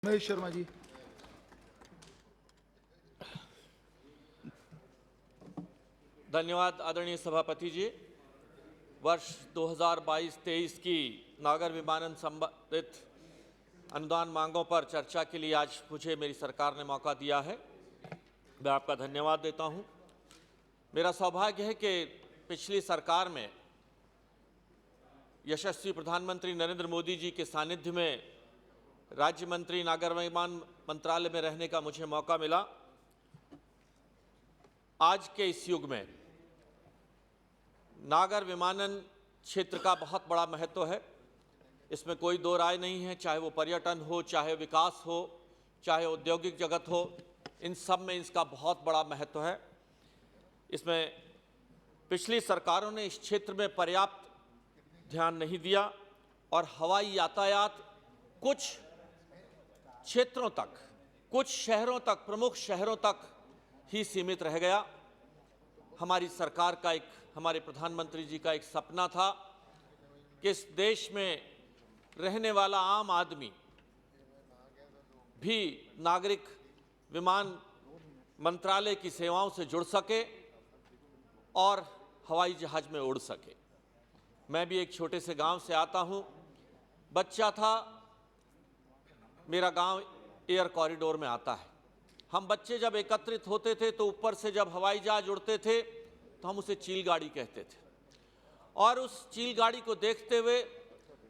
महेश शर्मा जी। धन्यवाद आदरणीय सभापति जी। वर्ष 2022-23 की नागर विमानन संबंधित अनुदान मांगों पर चर्चा के लिए आज मुझे मेरी सरकार ने मौका दिया है। मैं आपका धन्यवाद देता हूं। मेरा सौभाग्य है कि पिछली सरकार में यशस्वी प्रधानमंत्री नरेंद्र मोदी जी के सानिध्य में राज्य मंत्री नागर विमान मंत्रालय में रहने का मुझे मौका मिला। आज के इस युग में नागर विमानन क्षेत्र का बहुत बड़ा महत्व है, इसमें कोई दो राय नहीं है। चाहे वो पर्यटन हो, चाहे विकास हो, चाहे औद्योगिक जगत हो, इन सब में इसका बहुत बड़ा महत्व है। इसमें पिछली सरकारों ने इस क्षेत्र में पर्याप्त ध्यान नहीं दिया और हवाई यातायात कुछ क्षेत्रों तक, कुछ शहरों तक, प्रमुख शहरों तक ही सीमित रह गया। हमारी सरकार का हमारे प्रधानमंत्री जी का एक सपना था कि इस देश में रहने वाला आम आदमी भी नागरिक विमान मंत्रालय की सेवाओं से जुड़ सके और हवाई जहाज में उड़ सके। मैं भी एक छोटे से गांव से आता हूं। बच्चा था, मेरा गांव एयर कॉरिडोर में आता है। हम बच्चे जब एकत्रित होते थे तो ऊपर से जब हवाई जहाज उड़ते थे तो हम उसे चील गाड़ी कहते थे, और उस चील गाड़ी को देखते हुए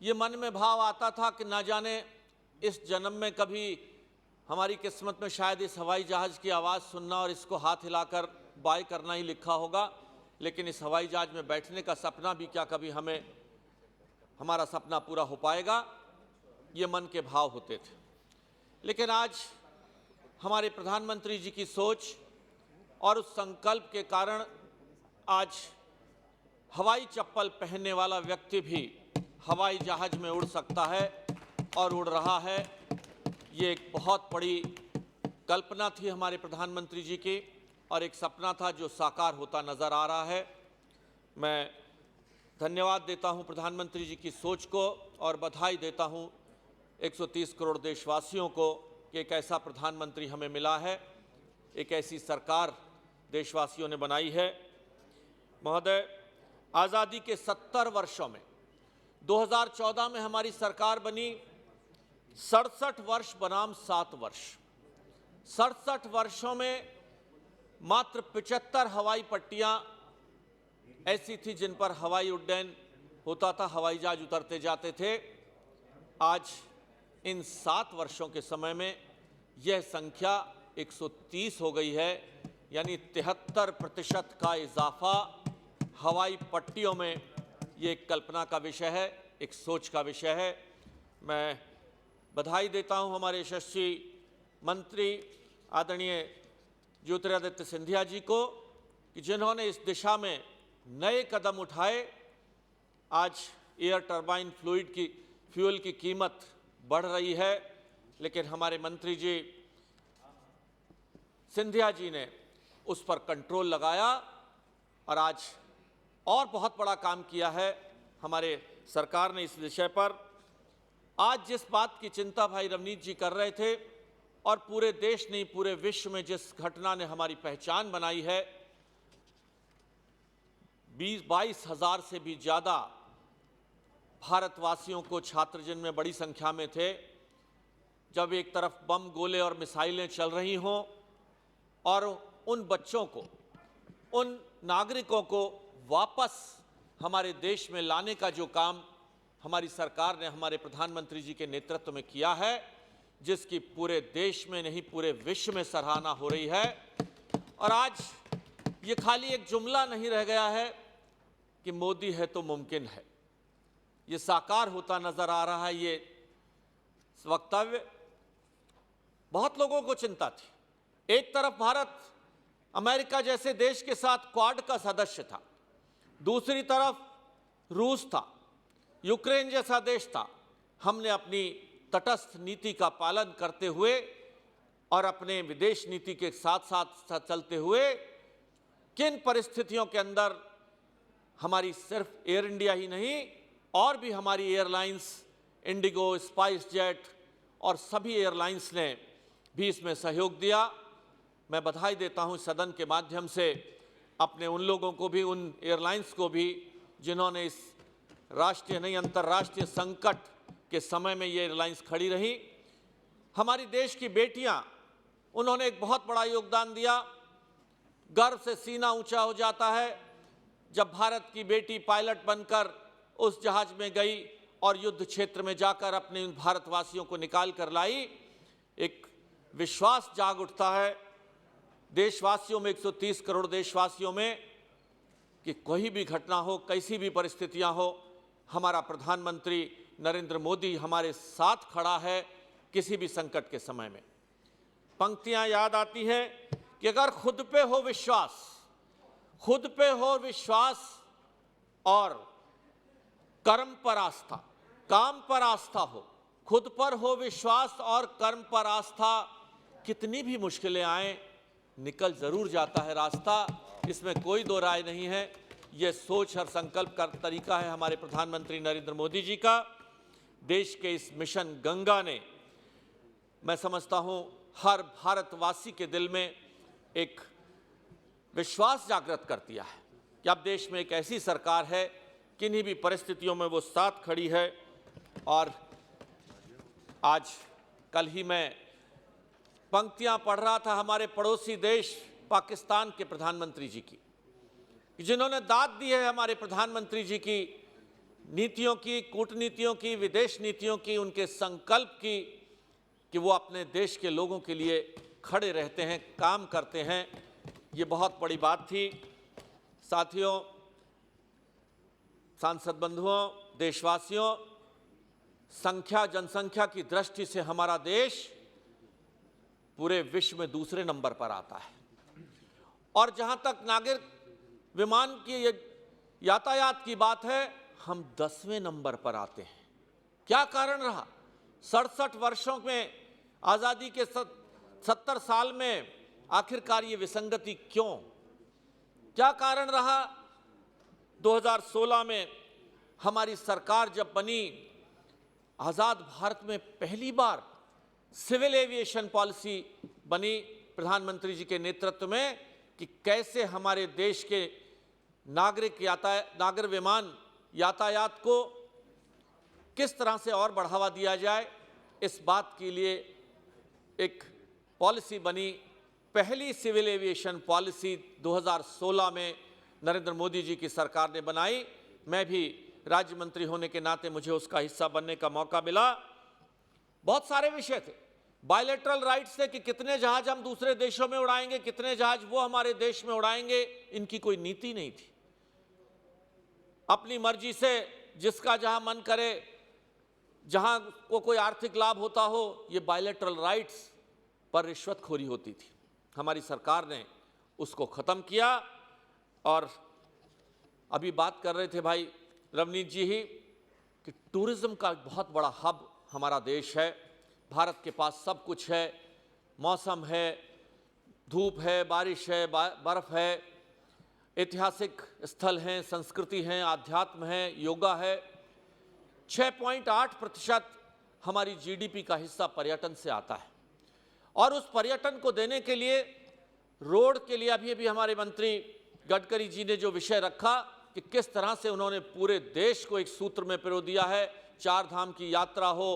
ये मन में भाव आता था कि ना जाने इस जन्म में कभी हमारी किस्मत में शायद इस हवाई जहाज की आवाज़ सुनना और इसको हाथ हिलाकर बाय करना ही लिखा होगा, लेकिन इस हवाई जहाज में बैठने का सपना भी क्या कभी हमारा सपना पूरा हो पाएगा, ये मन के भाव होते थे। लेकिन आज हमारे प्रधानमंत्री जी की सोच और उस संकल्प के कारण आज हवाई चप्पल पहनने वाला व्यक्ति भी हवाई जहाज में उड़ सकता है और उड़ रहा है। ये एक बहुत बड़ी कल्पना थी हमारे प्रधानमंत्री जी की और एक सपना था जो साकार होता नज़र आ रहा है। मैं धन्यवाद देता हूं प्रधानमंत्री जी की सोच को और बधाई देता हूं 130 करोड़ देशवासियों को कि एक ऐसा प्रधानमंत्री हमें मिला है, एक ऐसी सरकार देशवासियों ने बनाई है। महोदय, आज़ादी के 70 वर्षों में 2014 में हमारी सरकार बनी। 67 वर्ष बनाम 7 वर्ष, 67 वर्षों में मात्र 75 हवाई पट्टियां ऐसी थी जिन पर हवाई उड्डयन होता था, हवाई जहाज उतरते जाते थे। आज इन 7 वर्षों के समय में यह संख्या 130 हो गई है, यानी 73% का इजाफा हवाई पट्टियों में। ये एक कल्पना का विषय है, एक सोच का विषय है। मैं बधाई देता हूं हमारे यशस्वी मंत्री आदरणीय ज्योतिरादित्य सिंधिया जी को कि जिन्होंने इस दिशा में नए कदम उठाए। आज एयर टरबाइन फ्यूल की कीमत बढ़ रही है, लेकिन हमारे मंत्री जी सिंधिया जी ने उस पर कंट्रोल लगाया और आज और बहुत बड़ा काम किया है हमारे सरकार ने इस विषय पर। आज जिस बात की चिंता भाई रवनीत जी कर रहे थे और पूरे देश नहीं पूरे विश्व में जिस घटना ने हमारी पहचान बनाई है, 22 हजार से भी ज़्यादा भारतवासियों को, छात्र जिनमें बड़ी संख्या में थे, जब एक तरफ बम, गोले और मिसाइलें चल रही हों और उन बच्चों को, उन नागरिकों को वापस हमारे देश में लाने का जो काम हमारी सरकार ने हमारे प्रधानमंत्री जी के नेतृत्व में किया है, जिसकी पूरे देश में नहीं पूरे विश्व में सराहना हो रही है। और आज ये खाली एक जुमला नहीं रह गया है कि मोदी है तो मुमकिन है, ये साकार होता नजर आ रहा है। ये वक्तव्य बहुत लोगों को चिंता थी। एक तरफ भारत अमेरिका जैसे देश के साथ क्वाड का सदस्य था, दूसरी तरफ रूस था, यूक्रेन जैसा देश था। हमने अपनी तटस्थ नीति का पालन करते हुए और अपने विदेश नीति के साथ साथ चलते हुए किन परिस्थितियों के अंदर हमारी सिर्फ एयर इंडिया ही नहीं और भी हमारी एयरलाइंस इंडिगो, स्पाइस जेट और सभी एयरलाइंस ने भी इसमें सहयोग दिया। मैं बधाई देता हूं सदन के माध्यम से अपने उन लोगों को भी, उन एयरलाइंस को भी, जिन्होंने इस राष्ट्रीय नहीं अंतर्राष्ट्रीय संकट के समय में ये एयरलाइंस खड़ी रही। हमारी देश की बेटियां, उन्होंने एक बहुत बड़ा योगदान दिया। गर्व से सीना ऊंचा हो जाता है जब भारत की बेटी पायलट बनकर उस जहाज में गई और युद्ध क्षेत्र में जाकर अपने उन भारतवासियों को निकाल कर लाई। एक विश्वास जाग उठता है देशवासियों में, 130 करोड़ देशवासियों में, कि कोई भी घटना हो, कैसी भी परिस्थितियां हो, हमारा प्रधानमंत्री नरेंद्र मोदी हमारे साथ खड़ा है किसी भी संकट के समय में। पंक्तियां याद आती हैं कि अगर खुद पे हो विश्वास, खुद पे हो विश्वास और कर्म पर आस्था, काम पर आस्था हो, खुद पर हो विश्वास और कर्म पर आस्था, कितनी भी मुश्किलें आए निकल जरूर जाता है रास्ता, इसमें कोई दो राय नहीं है। यह सोच और संकल्प का तरीका है हमारे प्रधानमंत्री नरेंद्र मोदी जी का। देश के इस मिशन गंगा ने, मैं समझता हूं, हर भारतवासी के दिल में एक विश्वास जागृत कर दिया है कि अब देश में एक ऐसी सरकार है, किन्हीं भी परिस्थितियों में वो साथ खड़ी है। और आज कल ही मैं पंक्तियां पढ़ रहा था हमारे पड़ोसी देश पाकिस्तान के प्रधानमंत्री जी की, जिन्होंने दाद दी है हमारे प्रधानमंत्री जी की नीतियों की, कूटनीतियों की, विदेश नीतियों की, उनके संकल्प की, कि वो अपने देश के लोगों के लिए खड़े रहते हैं, काम करते हैं। ये बहुत बड़ी बात थी। साथियों, सांसद बंधुओं, देशवासियों, जनसंख्या की दृष्टि से हमारा देश पूरे विश्व में दूसरे नंबर पर आता है। और जहां तक नागरिक विमान की यातायात की बात है, हम 10वें नंबर पर आते हैं। क्या कारण रहा? 67 वर्षों में, आजादी के 70 साल में आखिरकार ये विसंगति क्यों? क्या कारण रहा? 2016 में हमारी सरकार जब बनी, आजाद भारत में पहली बार सिविल एविएशन पॉलिसी बनी प्रधानमंत्री जी के नेतृत्व में, कि कैसे हमारे देश के नागर विमान यातायात को किस तरह से और बढ़ावा दिया जाए। इस बात के लिए एक पॉलिसी बनी। पहली सिविल एविएशन पॉलिसी 2016 में नरेंद्र मोदी जी की सरकार ने बनाई। मैं भी राज्य मंत्री होने के नाते मुझे उसका हिस्सा बनने का मौका मिला। बहुत सारे विषय थे, बायलैटरल राइट्स थे कि कितने जहाज हम दूसरे देशों में उड़ाएंगे, कितने जहाज वो हमारे देश में उड़ाएंगे। इनकी कोई नीति नहीं थी। अपनी मर्जी से जिसका जहां मन करे, जहां को कोई आर्थिक लाभ होता हो, ये बायलैटरल राइट्स पर रिश्वतखोरी होती थी। हमारी सरकार ने उसको खत्म किया। और अभी बात कर रहे थे भाई रवनीत जी ही कि टूरिज्म का बहुत बड़ा हब हमारा देश है। भारत के पास सब कुछ है, मौसम है, धूप है, बारिश है, बर्फ है, ऐतिहासिक स्थल हैं, संस्कृति हैं, आध्यात्म है, योगा है। 6.8% हमारी जीडीपी का हिस्सा पर्यटन से आता है। और उस पर्यटन को देने के लिए, रोड के लिए अभी हमारे मंत्री गडकरी जी ने जो विषय रखा कि किस तरह से उन्होंने पूरे देश को एक सूत्र में पिरो दिया है। 4 धाम की यात्रा हो,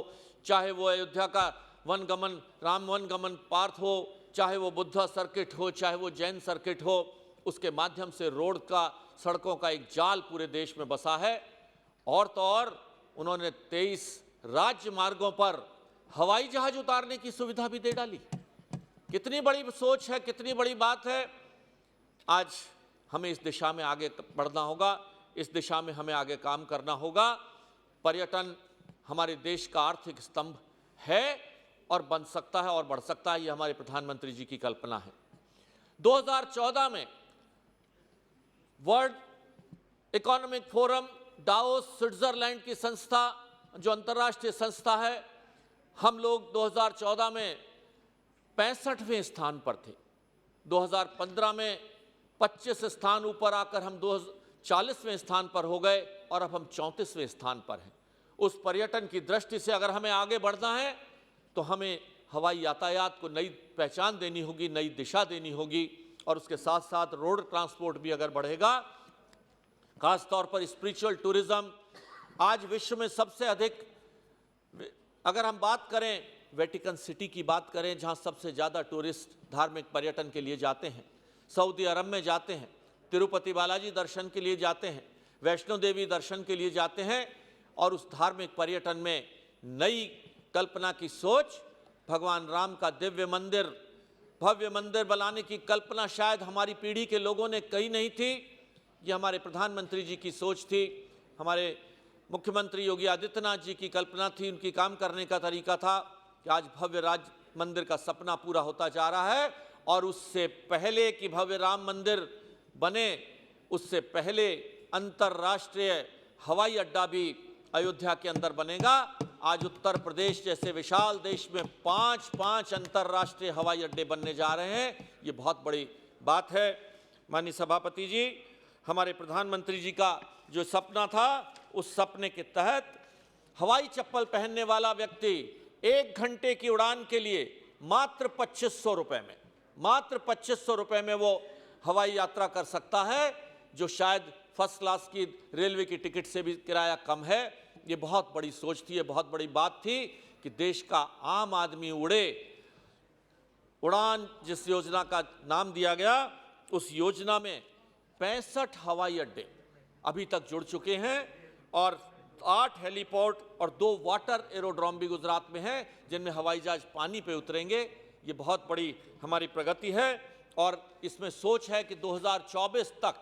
चाहे वो अयोध्या का वनगमन, राम वनगमन पार्थ हो, चाहे वो बुद्धा सर्किट हो, चाहे वो जैन सर्किट हो, उसके माध्यम से रोड का, सड़कों का एक जाल पूरे देश में बसा है। और तो और उन्होंने 23 राज्य मार्गों पर हवाई जहाज उतारने की सुविधा भी दे डाली। कितनी बड़ी सोच है, कितनी बड़ी बात है। आज हमें इस दिशा में आगे बढ़ना होगा, इस दिशा में हमें आगे काम करना होगा। पर्यटन हमारे देश का आर्थिक स्तंभ है और बन सकता है और बढ़ सकता है। ये हमारे प्रधानमंत्री जी की कल्पना है। 2014 में world economic forum, Davos, Switzerland की संस्था, जो अंतर्राष्ट्रीय संस्था है, हम लोग 2014 में 65वें स्थान पर थे। 2015 में 25 स्थान ऊपर आकर हम 40वें स्थान पर हो गए और अब हम 34वें स्थान पर हैं। उस पर्यटन की दृष्टि से अगर हमें आगे बढ़ना है तो हमें हवाई यातायात को नई पहचान देनी होगी, नई दिशा देनी होगी, और उसके साथ साथ रोड ट्रांसपोर्ट भी अगर बढ़ेगा, खास तौर पर स्पिरिचुअल टूरिज्म। आज विश्व में सबसे अधिक, अगर हम बात करें वेटिकन सिटी की बात करें, जहां सबसे ज़्यादा टूरिस्ट धार्मिक पर्यटन के लिए जाते हैं, सऊदी अरब में जाते हैं, तिरुपति बालाजी दर्शन के लिए जाते हैं, वैष्णो देवी दर्शन के लिए जाते हैं, और उस धार्मिक पर्यटन में नई कल्पना की सोच, भगवान राम का दिव्य मंदिर, भव्य मंदिर बनाने की कल्पना शायद हमारी पीढ़ी के लोगों ने कही नहीं थी। ये हमारे प्रधानमंत्री जी की सोच थी, हमारे मुख्यमंत्री योगी आदित्यनाथ जी की कल्पना थी, उनकी काम करने का तरीका था कि आज भव्य राज मंदिर का सपना पूरा होता जा रहा है। और उससे पहले कि भव्य राम मंदिर बने, उससे पहले अंतर्राष्ट्रीय हवाई अड्डा भी अयोध्या के अंदर बनेगा। आज उत्तर प्रदेश जैसे विशाल देश में 5 अंतर्राष्ट्रीय हवाई अड्डे बनने जा रहे हैं। ये बहुत बड़ी बात है। माननीय सभापति जी, हमारे प्रधानमंत्री जी का जो सपना था, उस सपने के तहत हवाई चप्पल पहनने वाला व्यक्ति 1 घंटे की उड़ान के लिए मात्र 2500 रुपये में, मात्र 2500 रुपये में वो हवाई यात्रा कर सकता है, जो शायद फर्स्ट क्लास की रेलवे की टिकट से भी किराया कम है। ये बहुत बड़ी सोच थी, ये बहुत बड़ी बात थी कि देश का आम आदमी उड़े। उड़ान जिस योजना का नाम दिया गया, उस योजना में 65 हवाई अड्डे अभी तक जुड़ चुके हैं, और 8 हेलीपोर्ट और 2 वाटर एरोड्रोम भी गुजरात में हैं, जिनमें हवाई जहाज पानी पे उतरेंगे। ये बहुत बड़ी हमारी प्रगति है, और इसमें सोच है कि 2024 तक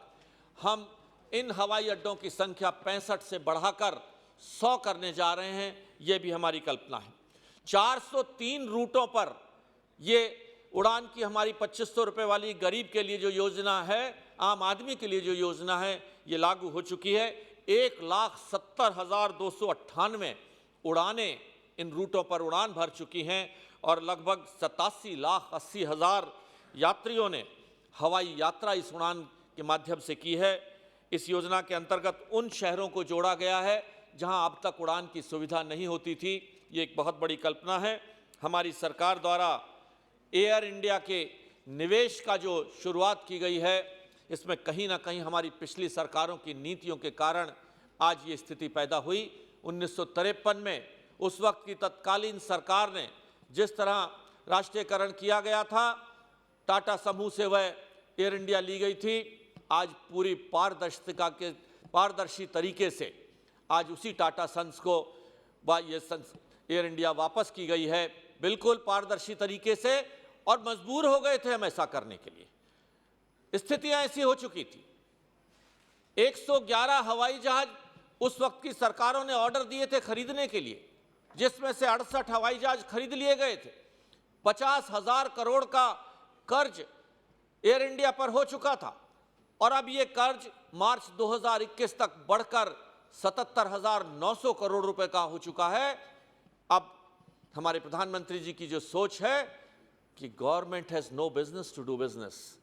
हम इन हवाई अड्डों की संख्या 65 से बढ़ाकर 100 करने जा रहे हैं। ये भी हमारी कल्पना है। 403 रूटों पर ये उड़ान की हमारी 2500 रुपये वाली गरीब के लिए जो योजना है, आम आदमी के लिए जो योजना है, ये लागू हो चुकी है। 1,70,298 उड़ानें इन रूटों पर उड़ान भर चुकी हैं, और लगभग 87,80,000 यात्रियों ने हवाई यात्रा इस उड़ान के माध्यम से की है। इस योजना के अंतर्गत उन शहरों को जोड़ा गया है जहां अब तक उड़ान की सुविधा नहीं होती थी। ये एक बहुत बड़ी कल्पना है। हमारी सरकार द्वारा एयर इंडिया के निवेश का जो शुरुआत की गई है, इसमें कहीं ना कहीं हमारी पिछली सरकारों की नीतियों के कारण आज ये स्थिति पैदा हुई। 1953 में उस वक्त की तत्कालीन सरकार ने जिस तरह राष्ट्रीयकरण किया गया था, टाटा समूह से वह एयर इंडिया ली गई थी। आज पूरी पारदर्शी तरीके से आज उसी टाटा सन्स को ये एयर इंडिया वापस की गई है, बिल्कुल पारदर्शी तरीके से, और मजबूर हो गए थे हम ऐसा करने के लिए। स्थितियां ऐसी हो चुकी थी। 111 हवाई जहाज उस वक्त की सरकारों ने ऑर्डर दिए थे खरीदने के लिए, जिसमें से 68 हवाई जहाज खरीद लिए गए थे। 50,000 करोड़ का कर्ज एयर इंडिया पर हो चुका था, और अब ये कर्ज मार्च 2021 तक बढ़कर 77,900 करोड़ रुपए का हो चुका है। अब हमारे प्रधानमंत्री जी की जो सोच है कि government has no business to do business,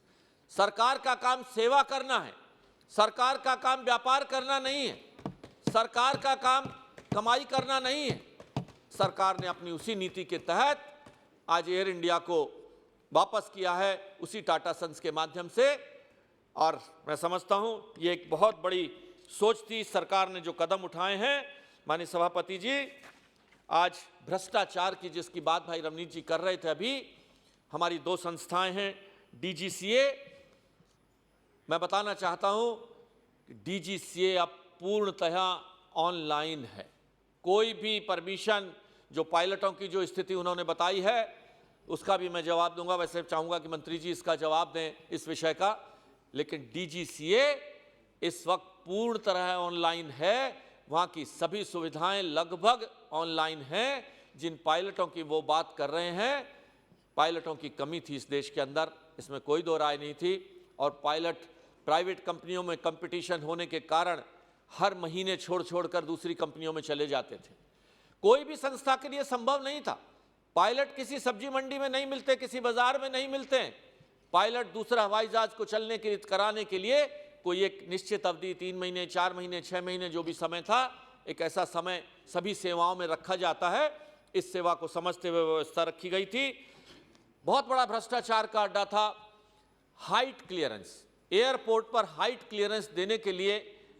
सरकार का काम सेवा करना है, सरकार का काम व्यापार करना नहीं है, सरकार का काम कमाई करना नहीं है। सरकार ने अपनी उसी नीति के तहत आज एयर इंडिया को वापस किया है, उसी टाटा सन्स के माध्यम से, और मैं समझता हूं ये एक बहुत बड़ी सोच थी सरकार ने जो कदम उठाए हैं। माननीय सभापति जी, आज भ्रष्टाचार की जिसकी बात भाई रमनीत जी कर रहे थे, अभी हमारी 2 संस्थाएं हैं, DGCA। मैं बताना चाहता हूं कि DGCA अब पूर्णतः ऑनलाइन है। कोई भी परमिशन, जो पायलटों की जो स्थिति उन्होंने बताई है, उसका भी मैं जवाब दूंगा। वैसे चाहूंगा कि मंत्री जी इसका जवाब दें इस विषय का, लेकिन DGCA इस वक्त पूर्ण तरह ऑनलाइन है। वहाँ की सभी सुविधाएं लगभग ऑनलाइन हैं। जिन पायलटों की वो बात कर रहे हैं, पायलटों की कमी थी इस देश के अंदर, इसमें कोई दो राय नहीं थी, और पायलट प्राइवेट कंपनियों में कंपटीशन होने के कारण हर महीने छोड़ कर दूसरी कंपनियों में चले जाते थे। कोई भी संस्था के लिए संभव नहीं था। पायलट किसी सब्जी मंडी में नहीं मिलते, किसी बाजार में नहीं मिलते हैं। पायलट दूसरा हवाई जहाज को चलने के कराने के लिए कोई एक निश्चित अवधि, 3 महीने, 4 महीने, 6 महीने, जो भी समय था, एक ऐसा समय सभी सेवाओं में रखा जाता है, इस सेवा को समझते हुए व्यवस्था रखी गई थी। बहुत बड़ा भ्रष्टाचार का अड्डा था हाइट क्लियरेंस। एयरपोर्ट पर हाइट क्लियरेंस देने के लिए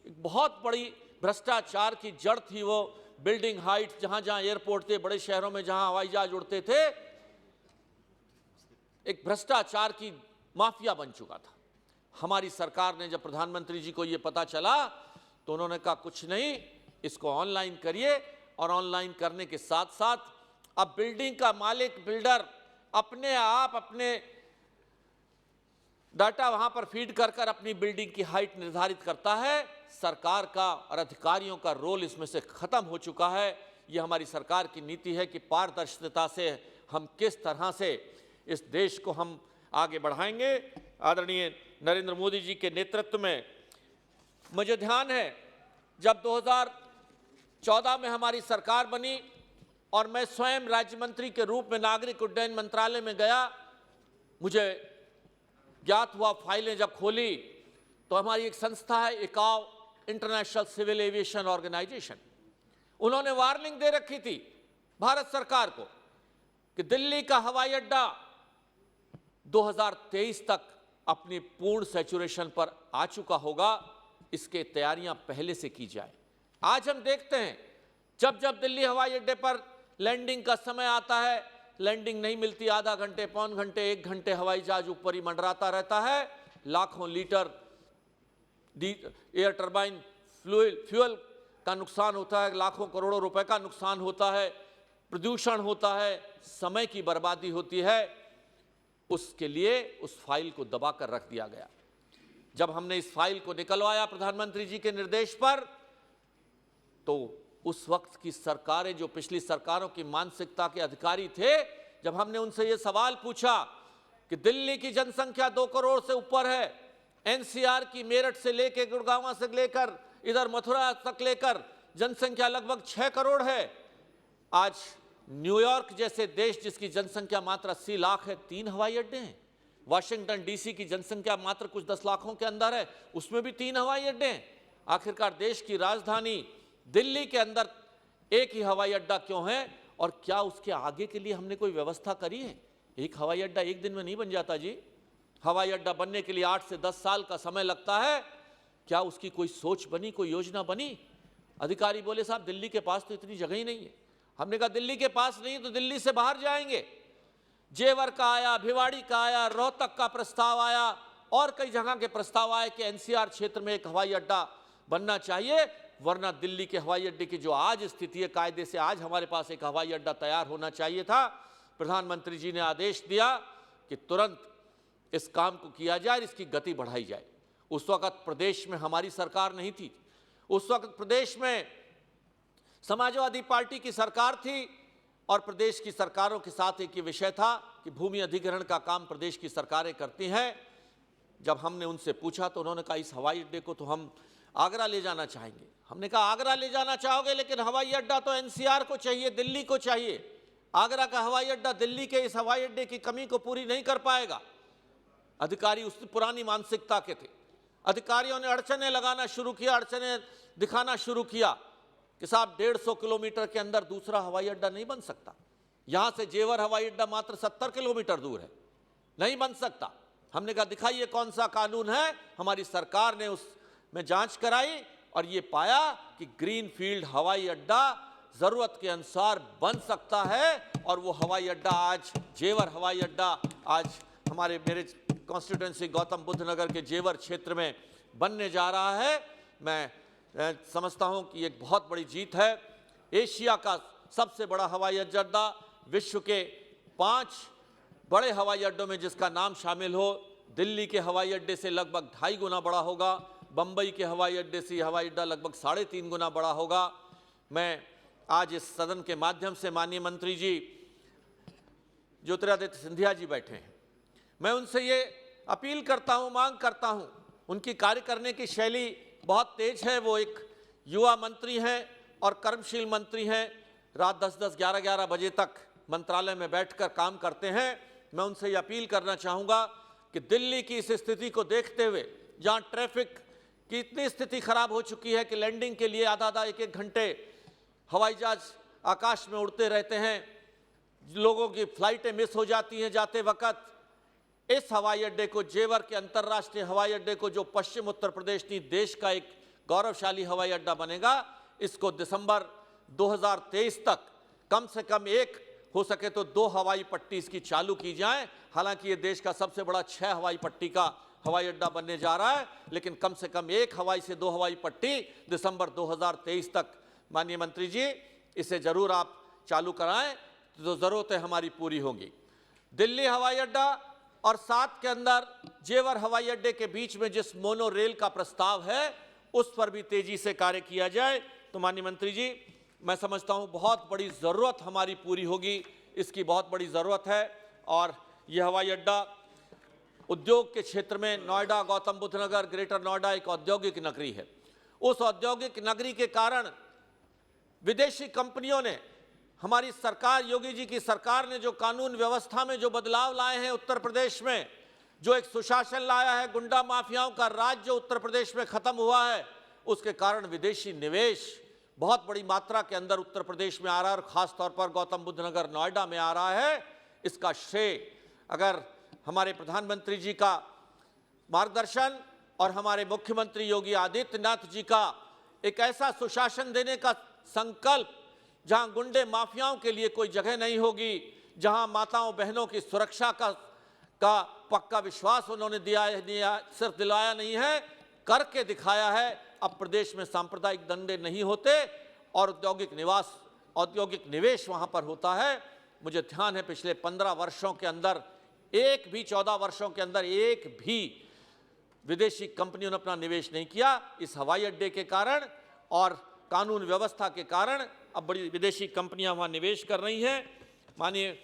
एक बहुत बड़ी भ्रष्टाचार की जड़ थी वो बिल्डिंग हाइट। जहां जहां एयरपोर्ट थे, बड़े शहरों में जहां हवाई जहाज उड़ते थे, एक भ्रष्टाचार की माफिया बन चुका था। हमारी सरकार ने जब प्रधानमंत्री जी को यह पता चला तो उन्होंने कहा कुछ नहीं, इसको ऑनलाइन करिए। और ऑनलाइन करने के साथ साथ अब बिल्डिंग का मालिक बिल्डर अपने आप अपने डाटा वहां पर फीड कर कर अपनी बिल्डिंग की हाइट निर्धारित करता है। सरकार का और अधिकारियों का रोल इसमें से खत्म हो चुका है। यह हमारी सरकार की नीति है कि पारदर्शिता से हम किस तरह से इस देश को हम आगे बढ़ाएंगे। आदरणीय नरेंद्र मोदी जी के नेतृत्व में मुझे ध्यान है जब 2014 में हमारी सरकार बनी और मैं स्वयं राज्य मंत्री के रूप में नागरिक उड्डयन मंत्रालय में गया, मुझे ज्ञात हुआ, फाइलें जब खोली तो हमारी एक संस्था है इकाओ, इंटरनेशनल सिविल एविएशन ऑर्गेनाइजेशन, उन्होंने वार्निंग दे रखी थी भारत सरकार को कि दिल्ली का हवाई अड्डा 2023 तक अपनी पूर्ण सैचुरेशन पर आ चुका होगा, इसके तैयारियां पहले से की जाए। आज हम देखते हैं जब जब दिल्ली हवाई अड्डे पर लैंडिंग का समय आता है, लैंडिंग नहीं मिलती, आधा घंटे, पौन घंटे, 1 घंटे हवाई जहाज ऊपर ही मंडराता रहता है। लाखों लीटर एयर टर्बाइन फ्यूल का नुकसान होता है, लाखों करोड़ों रुपए का नुकसान होता है, प्रदूषण होता है, समय की बर्बादी होती है। उसके लिए उस फाइल को दबाकर रख दिया गया। जब हमने इस फाइल को निकलवाया प्रधानमंत्री जी के निर्देश पर, तो उस वक्त की सरकारें, जो पिछली सरकारों की मानसिकता के अधिकारी थे, जब हमने उनसे यह सवाल पूछा कि दिल्ली की जनसंख्या 2 करोड़ से ऊपर है, एनसीआर की मेरठ से लेकर गुड़गांव से लेकर इधर मथुरा तक लेकर जनसंख्या लगभग 6 करोड़ है। आज न्यूयॉर्क जैसे देश जिसकी जनसंख्या मात्र 80 लाख है, 3 हवाई अड्डे हैं। वाशिंगटन डीसी की जनसंख्या मात्र कुछ 10 लाखों के अंदर है, उसमें भी 3 हवाई अड्डे हैं। आखिरकार देश की राजधानी दिल्ली के अंदर एक ही हवाई अड्डा क्यों है, और क्या उसके आगे के लिए हमने कोई व्यवस्था करी है? एक हवाई अड्डा एक दिन में नहीं बन जाता जी। हवाई अड्डा बनने के लिए 8 से 10 साल का समय लगता है। क्या उसकी कोई सोच बनी, कोई योजना बनी? अधिकारी बोले साहब दिल्ली के पास तो इतनी जगह ही नहीं है। हमने कहा दिल्ली के पास नहीं तो दिल्ली से बाहर जाएंगे। जेवर का आया, भिवाड़ी का आया, रोहतक का प्रस्ताव आया और कई जगह के प्रस्ताव आए कि एनसीआर क्षेत्र में एक हवाई अड्डा बनना चाहिए, वरना दिल्ली के हवाई अड्डे की जो आज स्थिति है, कायदे से आज हमारे पास एक हवाई अड्डा तैयार होना चाहिए था। प्रधानमंत्री जी ने आदेश दिया कि तुरंत इस काम को किया जाए, इसकी गति बढ़ाई जाए। उस वक्त प्रदेश में हमारी सरकार नहीं थी, उस वक्त प्रदेश में समाजवादी पार्टी की सरकार थी और प्रदेश की सरकारों के साथ एक ये विषय था कि भूमि अधिग्रहण का काम प्रदेश की सरकारें करती हैं। जब हमने उनसे पूछा तो उन्होंने कहा इस हवाई अड्डे को तो हम आगरा ले जाना चाहेंगे। हमने कहा आगरा ले जाना चाहोगे, लेकिन हवाई अड्डा तो एनसीआर को चाहिए, दिल्ली को चाहिए। आगरा का हवाई अड्डा दिल्ली के इस हवाई अड्डे की कमी को पूरी नहीं कर पाएगा। अधिकारी उस पुरानी मानसिकता के थे। अधिकारियों ने अड़चने लगाना शुरू किया, अड़चने दिखाना शुरू किया कि साहब 150 किलोमीटर के अंदर दूसरा हवाई अड्डा नहीं बन सकता। यहां से जेवर हवाई अड्डा मात्र 70 किलोमीटर दूर है, नहीं बन सकता। हमने कहा दिखाइए कौन सा कानून है। हमारी सरकार ने उसमें जांच कराई और ये पाया कि ग्रीनफील्ड हवाई अड्डा जरूरत के अनुसार बन सकता है। और वो हवाई अड्डा आज जेवर हवाई अड्डा आज मेरे कॉन्स्टिट्यूएंसी गौतम बुद्ध नगर के जेवर क्षेत्र में बनने जा रहा है। मैं समझता हूं कि एक बहुत बड़ी जीत है। एशिया का सबसे बड़ा हवाई अड्डा, विश्व के 5 बड़े हवाई अड्डों में जिसका नाम शामिल हो। दिल्ली के हवाई अड्डे से लगभग 2.5 गुना बड़ा होगा, बंबई के हवाई अड्डे से हवाई अड्डा लगभग 3.5 गुना बड़ा होगा। मैं आज इस सदन के माध्यम से माननीय मंत्री जी ज्योतिरादित्य सिंधिया जी बैठे हैं, मैं उनसे ये अपील करता हूं, मांग करता हूं। उनकी कार्य करने की शैली बहुत तेज है। वो एक युवा मंत्री हैं और कर्मशील मंत्री हैं। रात 10-10, 11-11 बजे तक मंत्रालय में बैठकर काम करते हैं। मैं उनसे ये अपील करना चाहूँगा कि दिल्ली की इस स्थिति को देखते हुए, जहाँ ट्रैफिक की इतनी स्थिति खराब हो चुकी है कि लैंडिंग के लिए आधा-आधा, 1-1 घंटे हवाई जहाज आकाश में उड़ते रहते हैं, लोगों की फ्लाइटें मिस हो जाती हैं जाते वक्त। इस हवाई अड्डे को, जेवर के अंतर्राष्ट्रीय हवाई अड्डे को, जो पश्चिम उत्तर प्रदेश नहीं देश का एक गौरवशाली हवाई अड्डा बनेगा, इसको दिसंबर 2023 तक कम से कम एक, हो सके तो 2 हवाई पट्टी इसकी चालू की जाए। हालांकि ये देश का सबसे बड़ा 6 हवाई पट्टी का हवाई अड्डा बनने जा रहा है, लेकिन कम से कम 1 हवाई से 2 हवाई पट्टी दिसंबर 2023 तक, माननीय मंत्री जी, इसे जरूर आप चालू कराएं तो जरूरतें हमारी पूरी होंगी। दिल्ली हवाई अड्डा और साथ के अंदर जेवर हवाई अड्डे के बीच में जिस मोनो रेल का प्रस्ताव है, उस पर भी तेजी से कार्य किया जाए। तो माननीय मंत्री जी, मैं समझता हूं बहुत बड़ी जरूरत हमारी पूरी होगी, इसकी बहुत बड़ी जरूरत है। और यह हवाई अड्डा उद्योग के क्षेत्र में, नोएडा, गौतम बुद्ध नगर, ग्रेटर नोएडा एक औद्योगिक नगरी है। उस औद्योगिक नगरी के कारण विदेशी कंपनियों ने, हमारी सरकार, योगी जी की सरकार ने जो कानून व्यवस्था में जो बदलाव लाए हैं उत्तर प्रदेश में, जो एक सुशासन लाया है, गुंडा माफियाओं का राज जो उत्तर प्रदेश में खत्म हुआ है, उसके कारण विदेशी निवेश बहुत बड़ी मात्रा के अंदर उत्तर प्रदेश में आ रहा है और खासतौर पर गौतम बुद्ध नगर, नोएडा में आ रहा है। इसका श्रेय अगर हमारे प्रधानमंत्री जी का मार्गदर्शन और हमारे मुख्यमंत्री योगी आदित्यनाथ जी का एक ऐसा सुशासन देने का संकल्प, जहां गुंडे माफियाओं के लिए कोई जगह नहीं होगी, जहां माताओं बहनों की सुरक्षा का पक्का विश्वास उन्होंने सिर्फ दिलाया नहीं है, करके दिखाया है। अब प्रदेश में सांप्रदायिक दंगे नहीं होते और औद्योगिक निवेश वहां पर होता है। मुझे ध्यान है पिछले 15 वर्षों के अंदर 14 वर्षों के अंदर एक भी विदेशी कंपनियों ने अपना निवेश नहीं किया। इस हवाई अड्डे के कारण और कानून व्यवस्था के कारण अब बड़ी विदेशी कंपनियां वहां निवेश कर रही हैं। माननीय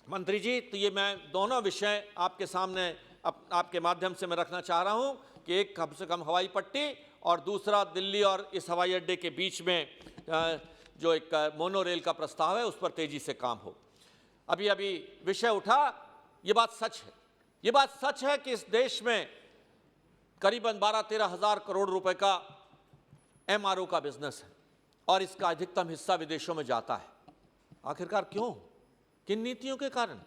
मंत्री जी, तो ये मैं दोनों विषय आपके सामने आपके माध्यम से मैं रखना चाह रहा हूं कि एक कम से कम हवाई पट्टी और दूसरा दिल्ली और इस हवाई अड्डे के बीच में जो एक मोनो रेल का प्रस्ताव है, उस पर तेजी से काम हो। अभी विषय उठा, ये बात सच है, ये बात सच है कि इस देश में करीबन 12-13 हज़ार करोड़ रुपए का MRO का बिजनेस है और इसका अधिकतम हिस्सा विदेशों में जाता है। आखिरकार क्यों, किन नीतियों के कारण?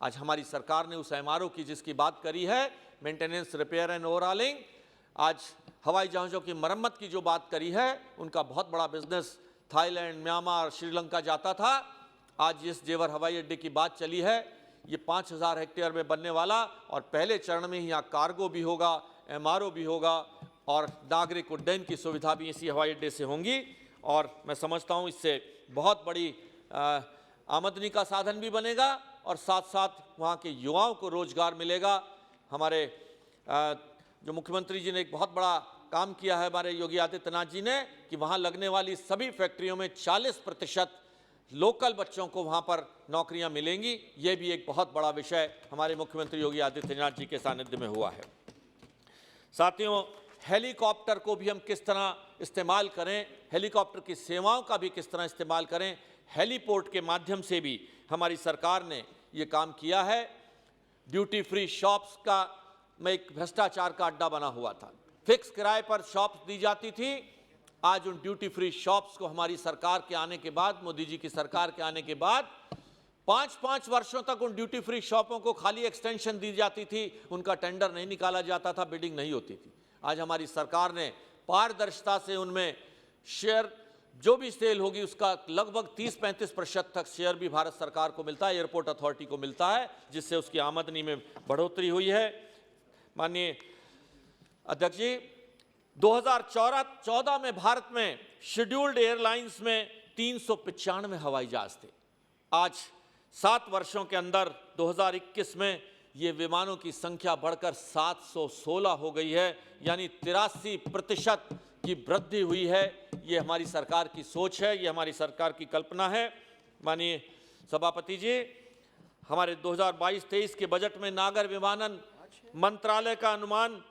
आज हमारी सरकार ने उस MRO की जिसकी बात करी है, मेंटेनेंस, रिपेयर एंड ओवरहॉलिंग, आज हवाई जहाज़ों की मरम्मत की जो बात करी है, उनका बहुत बड़ा बिजनेस थाईलैंड, म्यांमार, श्रीलंका जाता था। आज इस जेवर हवाई अड्डे की बात चली है, ये 5000 हेक्टेयर में बनने वाला, और पहले चरण में ही यहाँ कार्गो भी होगा, MRO भी होगा और नागरिक उड्डयन की सुविधा भी इसी हवाई अड्डे से होंगी। और मैं समझता हूँ इससे बहुत बड़ी आमदनी का साधन भी बनेगा और साथ साथ वहाँ के युवाओं को रोजगार मिलेगा। हमारे जो मुख्यमंत्री जी ने एक बहुत बड़ा काम किया है, हमारे योगी आदित्यनाथ जी ने, कि वहाँ लगने वाली सभी फैक्ट्रियों में 40% लोकल बच्चों को वहाँ पर नौकरियाँ मिलेंगी। ये भी एक बहुत बड़ा विषय हमारे मुख्यमंत्री योगी आदित्यनाथ जी के सानिध्य में हुआ है। साथियों, हेलीकॉप्टर को भी हम किस तरह इस्तेमाल करें, हेलीकॉप्टर की सेवाओं का भी किस तरह इस्तेमाल करें, हेलीपोर्ट के माध्यम से भी हमारी सरकार ने ये काम किया है। ड्यूटी फ्री शॉप्स का में एक भ्रष्टाचार का अड्डा बना हुआ था, फिक्स किराए पर शॉप्स दी जाती थी। आज उन ड्यूटी फ्री शॉप्स को हमारी सरकार के आने के बाद, मोदी जी की सरकार के आने के बाद 5-5 वर्षों तक उन ड्यूटी फ्री शॉपों को खाली एक्सटेंशन दी जाती थी, उनका टेंडर नहीं निकाला जाता था, बिडिंग नहीं होती थी। आज हमारी सरकार ने पारदर्शिता से उनमें शेयर जो भी सेल होगी उसका लगभग 30-35% तक शेयर भी भारत सरकार को मिलता है, एयरपोर्ट अथॉरिटी को मिलता है, जिससे उसकी आमदनी में बढ़ोतरी हुई है। माननीय अध्यक्ष जी, 2014 में भारत में शेड्यूल्ड एयरलाइंस में 395 हवाई जहाज थे। आज 7 वर्षों के अंदर 2021 में ये विमानों की संख्या बढ़कर 716 हो गई है, यानी 83% की वृद्धि हुई है। ये हमारी सरकार की सोच है, ये हमारी सरकार की कल्पना है। माननीय सभापति जी, हमारे 2022-23 के बजट में नागर विमानन मंत्रालय का अनुमान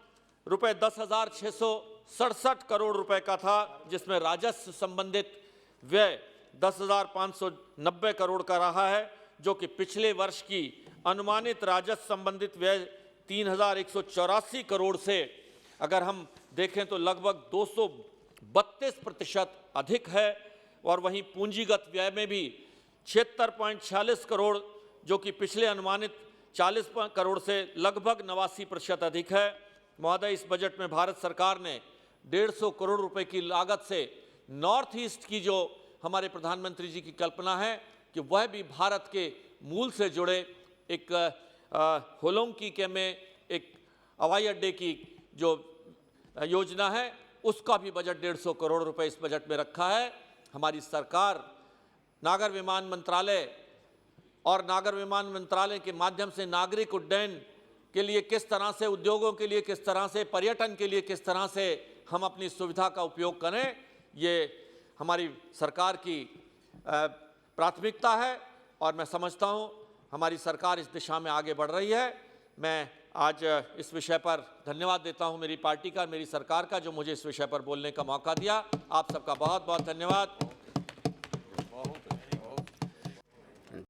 रुपए 10,667 करोड़ रुपए का था, जिसमें राजस्व संबंधित व्यय 10,590 करोड़ का रहा है, जो कि पिछले वर्ष की अनुमानित राजस्व संबंधित व्यय 3,184 करोड़ से अगर हम देखें तो लगभग 232% अधिक है। और वहीं पूंजीगत व्यय में भी 76.46 करोड़, जो कि पिछले अनुमानित 40 करोड़ से लगभग 89% अधिक है। महोदय, इस बजट में भारत सरकार ने 150 करोड़ रुपए की लागत से नॉर्थ ईस्ट की, जो हमारे प्रधानमंत्री जी की कल्पना है कि वह भी भारत के मूल से जुड़े एक होलोंगी के में एक हवाई अड्डे की जो योजना है, उसका भी बजट 150 करोड़ रुपए इस बजट में रखा है। हमारी सरकार नागर विमान मंत्रालय और नागर विमान मंत्रालय के माध्यम से नागरिक उड्डयन के लिए किस तरह से, उद्योगों के लिए किस तरह से, पर्यटन के लिए किस तरह से हम अपनी सुविधा का उपयोग करें, ये हमारी सरकार की प्राथमिकता है और मैं समझता हूँ हमारी सरकार इस दिशा में आगे बढ़ रही है। मैं आज इस विषय पर धन्यवाद देता हूँ मेरी पार्टी का, मेरी सरकार का, जो मुझे इस विषय पर बोलने का मौका दिया। आप सबका बहुत बहुत धन्यवाद।